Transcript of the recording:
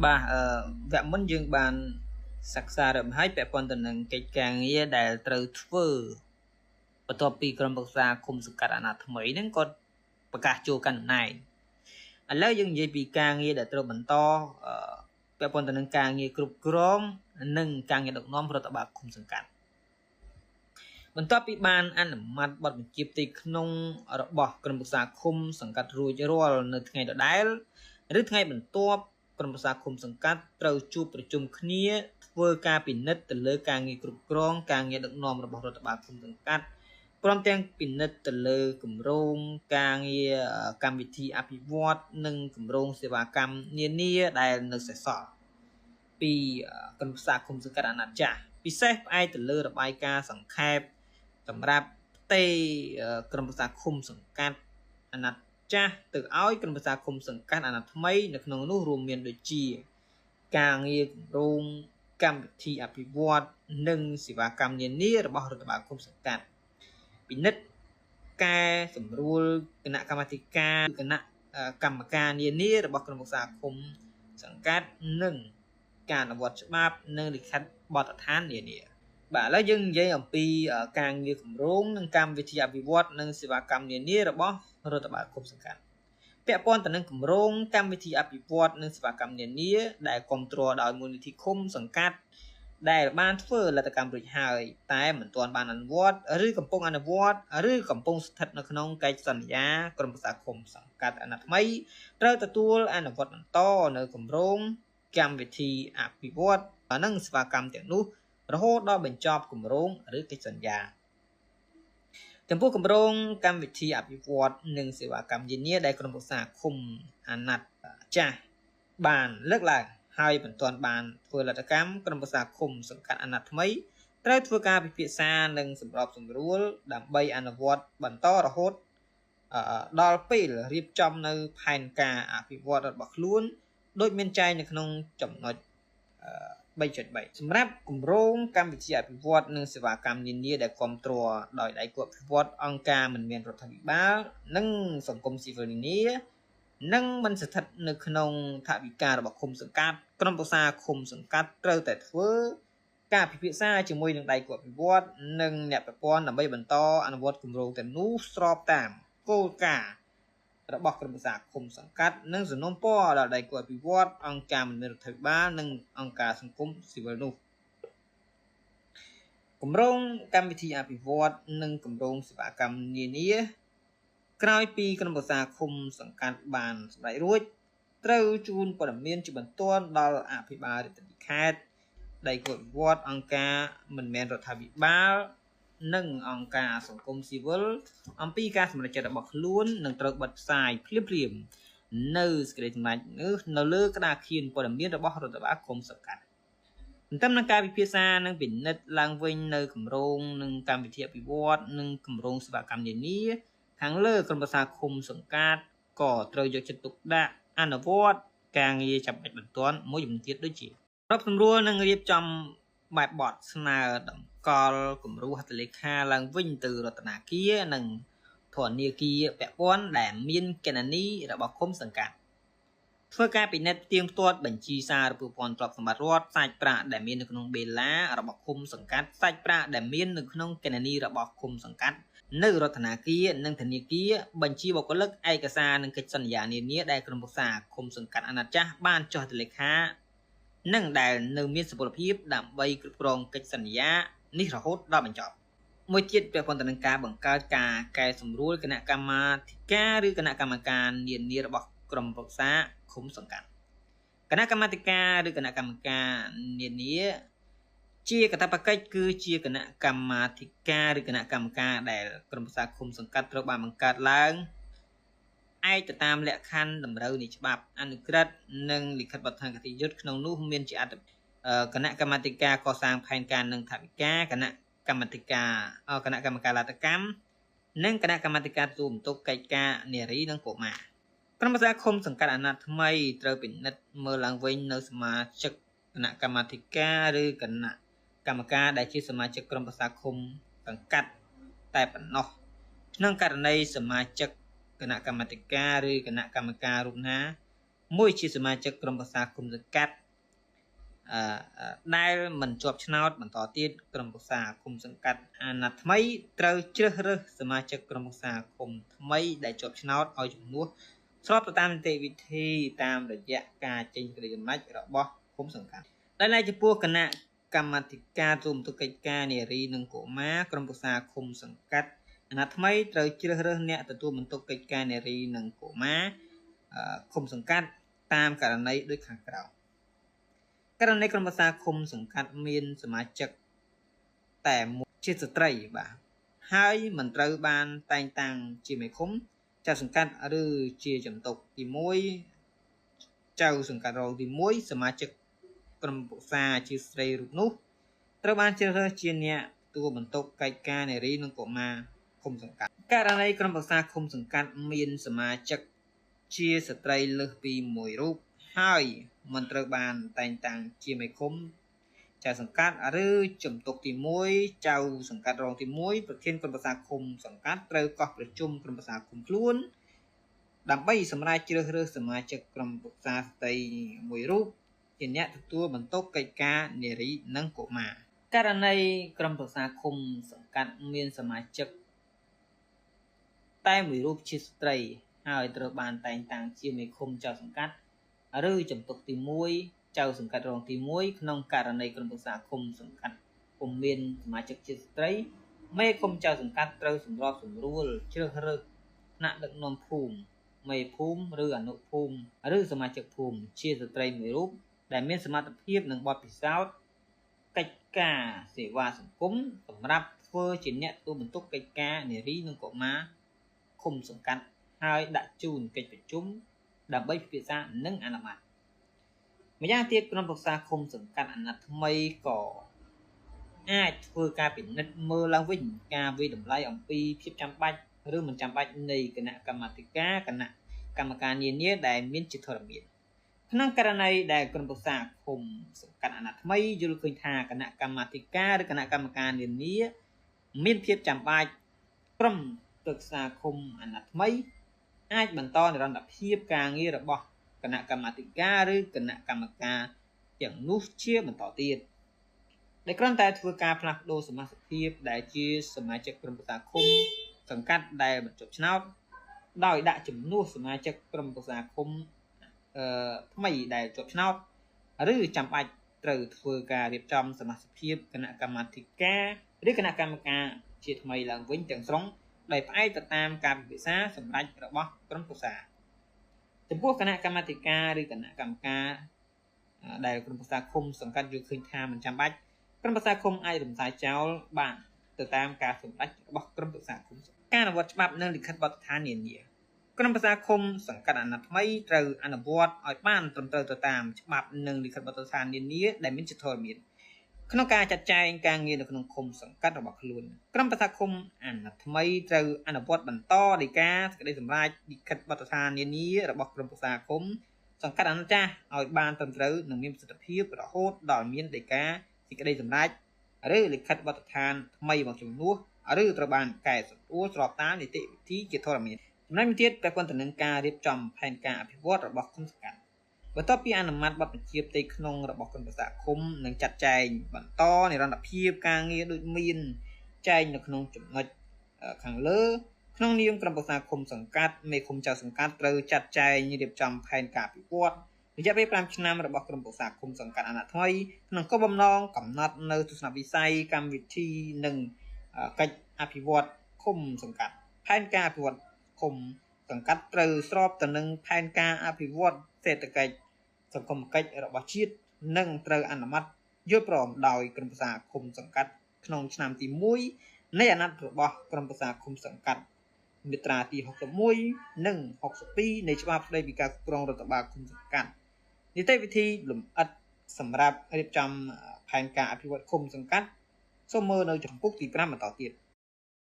បាទវគ្គមុនយើងបានសិក្សារំហើយពាក់ព័ន្ធទៅនឹងកិច្ចការងារដែលត្រូវធ្វើបន្ទាប់ពីក្រុមប្រឹក្សាគុំសង្កាត់អាណត្តិថ្មីហ្នឹងគាត់ប្រកាសចូលកាន់តំណែងឥឡូវយើងនិយាយពីការងារដែលត្រូវបន្តពាក់ព័ន្ធទៅនឹងការងារគ្រប់គ្រងនិងការងារដឹកនាំរដ្ឋបាលគុំសង្កាត់បន្ទាប់ពីបានអនុម័តបទបញ្ជាផ្ទៃក្នុងរបស់ក្រុមប្រឹក្សាគុំសង្កាត់រួចរាល់នៅថ្ងៃដដែលឬថ្ងៃបន្ទាប់ក្រុមប្រឹក្សាគុំសង្កាត់ត្រូវជួបប្រជុំគ្នាធ្វើការពិនិត្យទៅលើការងារគ្រប់គ្រងការងារដឹកនាំរបស់រដ្ឋបាលគុំសង្កាត់ព្រមទាំងពិនិត្យទៅលើគម្រោងការងារកម្មវិធីអភិវឌ្ឍនិងគម្រោងសេវាកម្មនានាដែលនៅសេសសល់ពីក្រុមប្រឹក្សាគុំសង្កាត់អាណត្តិចាស់ពិសេសផ្អែកទៅលើរបាយការណ៍សង្ខេបសម្រាប់ផ្ទៃក្រុមប្រឹក្សាគុំសង្កាត់អាណត្តិចាស់ទៅឲ្យក្រុមប្រឹក្សាគុំសង្កាត់អាណត្តិថ្មីនៅក្នុងនោះរួមមានដូចជាការងារគម្រោងកម្មវិធីអភិវឌ្ឍនិងសេវាកម្មនានារបស់រដ្ឋបាលគុំសង្កាត់ពិនិត្យកែសម្រួលគណៈកម្មាធិការគណៈកម្មការនានារបស់ក្រុមប្រឹក្សាគុំសង្កាត់និងការអនុវត្តច្បាប់និងលិខិតបទដ្ឋាននានាបាទឥឡូវយើងនិយាយអំពីការងារគម្រោងនិងកម្មវិធីអភិវឌ្ឍនិងសេវាកម្មនានារបស់រដ្ឋបាលគុំសង្កាត់ពាក់ព័ន្ធទៅនឹងគម្រោងកម្មវិធីអភិវឌ្ឍនិងសេវាកម្មនានាដែលគ្រប់គ្រងដោយមូលនិធិឃុំសង្កាត់ដែលបានធ្វើលទ្ធកម្មរួចហើយតែមិនទាន់បានអនុវត្តឬកំពុងអនុវត្តឬកំពុងស្ថិតនៅក្នុងកិច្ចសន្យាក្រុមប្រឹក្សាគុំសង្កាត់អាណត្តិថ្មីត្រូវទទួលអនុវត្តបន្តនៅគម្រោងកម្មវិធីអភិវឌ្ឍនិងសេវាកម្មទាំងនោះរហូតដល់បញ្ចប់គម្រោងឬកិច្ចសន្យាចំពោះគម្រោងកម្មវិធីអភិវឌ្ឍនិងសេវាកម្មនានាដែលក្រុមប្រឹក្សាគុំអាណត្តិចាស់បានលើកឡើងហើយមិនទាន់បានធ្វើលទ្ធកម្មក្រុមប្រឹក្សាគុំសង្កាត់អាណត្តិថ្មីត្រូវធ្វើការពិភាក្សានិងសម្របសម្រួលដើម្បីអនុវត្តបន្តរហូតដល់ពេលរៀបចំនៅផែនការអភិវឌ្ឍរបស់ខ្លួនដោយមានចែងនៅក្នុងចំណុច3.3 សម្រាប់គម្រោងកម្មវិធីអភិវឌ្ឍនិងសេវាកម្មនានាដែលគ្រប់គ្រងដោយដៃគូអភិវឌ្ឍអង្គការមិនមែនរដ្ឋាភិបាលនិងសង្គមស៊ីវិលនានានិងមិនស្ថិតនៅក្នុងថវិការបស់ឃុំសង្កាត់ក្រុមប្រឹក្សាឃុំសង្កាត់ត្រូវតែធ្វើការពិភាក្សាជាមួយនឹងដៃគូអភិវឌ្ឍនិងអ្នកប្រព័ន្ធដើម្បីបន្តអនុវត្តគម្រោងទាំងនោះស្របតាមគោលការណ៍របស់ក្រុមប្រឹក្សាឃុំសង្កាត់និងសំណូមពរដល់ដៃគូអភិវឌ្ឍអង្គការមិនមែនរដ្ឋាភិបាលនិងអង្គការសង្គមស៊ីវិលនោះគម្រោងកម្មវិធីអភិវឌ្ឍនិងគម្រោងសេវាកម្មនានាក្រោយពីក្រុមប្រឹក្សាឃុំសង្កាត់បានសម្រេចរួចត្រូវជូនព័ត៌មានជាបន្ទាន់ដល់អភិបាលរាជធានីខេត្តដៃគូអភិវឌ្ឍអង្គការមិនមែនរដ្ឋាភិបាលនិងអង្គការសង្គមស៊ីវិលអំពីការសម្រេចចិត្តរបស់ខ្លួននឹងត្រូវបិទផ្សាយភ្លាមៗនៅសេចក្តីសម្រេចនៅលើក្តារខៀនព័ត៌មានរបស់រដ្ឋបាលគុំសង្កាត់ទន្ទឹមនឹងការពិភាក្សានិងពិនិត្យឡើងវិញនៅគម្រោងនិងកម្មវិធីអភិវឌ្ឍនិងគម្រោងសេវាកម្មនានាខាងលើក្រុមប្រឹក្សាឃុំសង្កាត់ក៏ត្រូវយកចិត្តទុកដាក់អនុវត្តការងារចាំបាច់បន្ទាន់មួយចំនួនទៀតដូចជារាប់សម្រួលនិងរៀបចំបែបបទស្នើតម្កល់គំរូហត្ថលេខាឡើងវិញទៅរដ្ឋាភិបាលនិងធនាគារពាក់ព័ន្ធដែលមានគណនីរបស់ឃុំសង្កាត់ធ្វើការពិនិត្យផ្ទៀងផ្ទាត់បញ្ជីសារពើព័ន្ធទ្រព្យសម្បត្តិរដ្ឋសាច់ប្រាក់ដែលមាននៅក្នុងបេឡារបស់ឃុំសង្កាត់សាច់ប្រាក់ដែលមាននៅក្នុងគណនីរបស់ឃុំសង្កាត់នៅរដ្ឋាភិបាលនិងធនាគារបញ្ជីបុគ្គលិកឯកសារនិងកិច្ចសន្យានានាដែលក្រុមប្រឹក្សាឃុំសង្កាត់អាណត្តិចាស់បានចុះហត្ថលេខានិងដែលនៅមានសុពលភាពដើម្បីគ្រប់គ្រងកិច្ចសន្យានេះរហូតដល់បញ្ចប់មួយទៀតពាក់ព័ន្ធទៅនឹងការបង្កើតការកែសម្រួលគណៈកម្មាធិការឬគណៈកម្មការនានារបស់ក្រុមប្រឹក្សាឃុំសង្កាត់គណៈកម្មាធិការឬគណៈកម្មការនានាជាកាតព្វកិច្ចគឺជាគណៈកម្មាធិការឬគណៈកម្មការដែលក្រុមប្រឹក្សាឃុំសង្កាត់ត្រូវបានបង្កើតឡើងឯកទៅតាមលក្ខខណ្ឌតម្រូវនៃច្បាប់អនុក្រឹត្យនិងលិខិតបទដ្ឋានគតិយុត្តក្នុងនោះមានជាគណៈកម្មាធិការកសាងផែនការនិងថវិកាគណៈកម្មការលទ្ធកម្មនិងគណៈកម្មាធិការទទួលបន្ទុកកិច្ចការនារីនិងកុមារក្រុមប្រឹក្សាឃុំសង្កាត់អាណត្តិថ្មីត្រូវពិនិត្យមើលឡើងវិញនៅសមាជិកគណៈកម្មាធិការឬគណៈកម្មការដែលជាសមាជិកក្រុមប្រឹក្សាឃុំសង្កាត់តែប៉ុណ្ណោះក្នុងករណីសមាជិកគណៈកម្មាធិការឬគណៈកម្មការរូបណា មួយជាសមាជិកក្រុមប្រឹក្សាគុំសង្កាត់ដែលមិនជាប់ឆ្នោតបន្តទៀតក្រុមប្រឹក្សាគុំសង្កាត់អាណត្តិថ្មីត្រូវជ្រើសរើសសមាជិកក្រុមប្រឹក្សាគុំថ្មីដែលជាប់ឆ្នោតឲ្យជំនួសស្របទៅតាមនីតិវិធីតាមរយៈការចេញសេចក្តីសម្រេចរបស់គុំសង្កាត់ដែលចំពោះគណៈកម្មាធិការទូមទុកិច្ចការនារីនិងកុមារក្រុមប្រឹក្សាគុំសង្កាត់អាណត្តិថ្មីត្រូវជ្រើសរើសអ្នកទទួលបន្ទុកកិច្ចការនារីនិងកុមារគុំសង្កាត់តាមករណីដូចខាងក្រោមករណីក្រុមប្រឹក្សាគុំសង្កាត់មានសមាជិកតែមួយជាស្ត្រីបាទហើយមិនត្រូវបានតែងតាំងជាមេឃុំចៅសង្កាត់ឬជាជំទប់ទី1ចៅសង្កាត់រងទី1សមាជិកក្រុមប្រឹក្សាជាស្ត្រីរូបនោះត្រូវបានជ្រើសរើសជាអ្នកទទួលបន្ទុកកិច្ចការនារីនិងកុមារគុំសង្កាត់ករណីក្រុមប្រឹក្សាគុំសង្កាត់មានសមាជិកជាស្ត្រីលើសពី1រូបហើយមិនត្រូវបានតែងតាំងជាមេឃុំចៅសង្កាត់ឬជំទប់ទី1ចៅសង្កាត់រងទី1ប្រធានក្រុមប្រឹក្សាគុំសង្កាត់ត្រូវកោះប្រជុំក្រុមប្រឹក្សាគុំខ្លួនដើម្បីសម្រេចជ្រើសរើសសមាជិកក្រុមប្រឹក្សាស្ត្រីមួយរូបជាអ្នកទទួលបន្ទុកកិច្ចការនារីនិងកុមារករណីក្រុមប្រឹក្សាគុំសង្កាត់មានសមាជិកតែមួយរូបជាស្ត្រីហើយត្រូវបានតែងតាំងជាមេឃុំចៅសង្កាត់ឬជំទប់ទី1ចៅសង្កាត់រងទី1ក្នុងករណីក្រុមប្រឹក្សាគុំសង្កាត់ពុំមានសមាជិកជាស្ត្រីមេឃុំចៅសង្កាត់ត្រូវសម្របសម្រួលជ្រើសរើសថ្នាក់ដឹកនាំភូមិមេភូមិឬអនុភូមិឬសមាជិកភូមិជាស្ត្រីមួយរូបដែលមានសមត្ថភាពនិងបទពិសោធន៍កិច្ចការសេវាសង្គមសម្រាប់ធ្វើជាអ្នកទទួលបន្ទុកកិច្ចការនារីនិងកុមារគុំសង្កាត់ហើយដាក់ជូនកិច្ចប្រជុំដើម្បីពិភាក្សានិងអនុម័តម្យ៉ាងទៀតក្រុមប្រឹក្សាគុំសង្កាត់អាណត្តិថ្មីក៏អាចធ្វើការពិនិត្យមើលឡើងវិញការវិតម្លៃអំពីភាពចាំបាច់ឬមិនចាំបាច់នៃគណៈកម្មាធិការគណៈកម្មការនានាដែលមានជាធរមានក្នុងករណីដែលក្រុមប្រឹក្សាគុំសង្កាត់អាណត្តិថ្មីយល់ឃើញថាគណៈកម្មាធិការឬគណៈកម្មការនានាមានភាពចាំបាច់ក្រុមប្រឹក្សាគុំអាណត្តិថ្មីអាចបន្តនិរន្តរភាពការងាររបស់គណៈកម្មាធិការឬគណៈកម្មការទាំងនោះជាបន្តទៀតដែលគ្រាន់តែធ្វើការផ្លាស់ប្ដូរសមាជិកភាពដែលជាសមាជិកក្រុមប្រឹក្សាគុំសង្កាត់ដែលបញ្ចប់ឆ្នោតដោយដាក់ជំនួសសមាជិកក្រុមប្រឹក្សាគុំថ្មីដែលជាប់ឆ្នោតឬចាំបាច់ត្រូវធ្វើការរៀបចំសមាជិកភាពគណៈកម្មាធិការឬគណៈកម្មការជាថ្មីឡើងវិញទាំងស្រុងដោយផ្អែកទៅតាមការពិភាក្សាសម្រេចរបស់ក្រុមប្រឹក្សាចំពោះគណៈកម្មាធិការឬគណៈកម្មការដែលក្រុមប្រឹក្សាគុំសង្កាត់យល់ឃើញថាមិនចាំបាច់ក្រុមប្រឹក្សាគុំអាចរំសាយចោលបានទៅតាមការសម្រេចរបស់ក្រុមប្រឹក្សាគុំការអនុវត្តច្បាប់និងលិខិតបទដ្ឋាននានាក្រុមប្រឹក្សាគុំសង្កាត់អាណត្តិថ្មីត្រូវអនុវត្តឲ្យបានត្រឹមត្រូវទៅតាមច្បាប់និងលិខិតបទដ្ឋាននានាដែលមានជាធរមានក្នុងការចាត់ចែងការងារនៅក្នុងឃុំសង្កាត់របស់ខ្លួនក្រុមប្រឹក្សាឃុំអាណត្តិថ្មីត្រូវអនុវត្តបន្តដោយការសេចក្តីសម្រេចលិខិតបទដ្ឋាននានារបស់ក្រុមប្រឹក្សាឃុំសង្កាត់អាណត្តិចាស់ឲ្យបានត្រឹមត្រូវនិងមានប្រសិទ្ធភាពរហូតដល់មានដីកាសេចក្តីសម្រេចឬលិខិតបទដ្ឋានថ្មីមកជំនួសឬត្រូវបានកែសម្រួលស្របតាមនីតិវិធីជាធរមានចំណែកមួយទៀតពាក់ព័ន្ធទៅនឹងការរៀបចំផែនការអភិវឌ្ឍរបស់ឃុំសង្កាត់បន្ទាប់ពីអនុម័តបទបញ្ជាផ្ទៃក្នុងរបស់ក្រុមប្រឹក្សាឃុំនិងចាត់ចែងបន្តនិរន្តរភាពការងារដូចមានចែងនៅក្នុងចំណុចខាងលើក្នុងនាមក្រុមប្រឹក្សាឃុំសង្កាត់មេឃុំចៅសង្កាត់ត្រូវចាត់ចែងរៀបចំផែនការអភិវឌ្ឍរយៈពេល5ឆ្នាំរបស់ក្រុមប្រឹក្សាឃុំសង្កាត់អាណត្តិថ្មីក្នុងគោលបំណងកំណត់នៅទស្សនវិស័យកម្មវិធីនិងកិច្ចអភិវឌ្ឍឃុំសង្កាត់ផែនការអភិវឌ្ឍឃុំសង្កាត់ត្រូវស្របទៅនឹងផែនការអភិវឌ្ឍសេដ្ឋកិច្ចសង្គមគិច្ចរបស់ជាតិនិងត្រូវអនុម័តយល់ព្រមដោយក្រុមប្រឹក្សាឃុំសង្កាត់ក្នុងឆ្នាំទី1នៃអាណត្តិរបស់ក្រុមប្រឹក្សាឃុំសង្កាត់មាត្រាទី61និង62នៃច្បាប់ស្តីពីការគ្រប់គ្រងរដ្ឋបាលឃុំសង្កាត់នីតិវិធីលម្អិតសម្រាប់រៀបចំផែនការអភិវឌ្ឍឃុំសង្កាត់សូមមើលនៅចំពុកទី5បន្តទៀត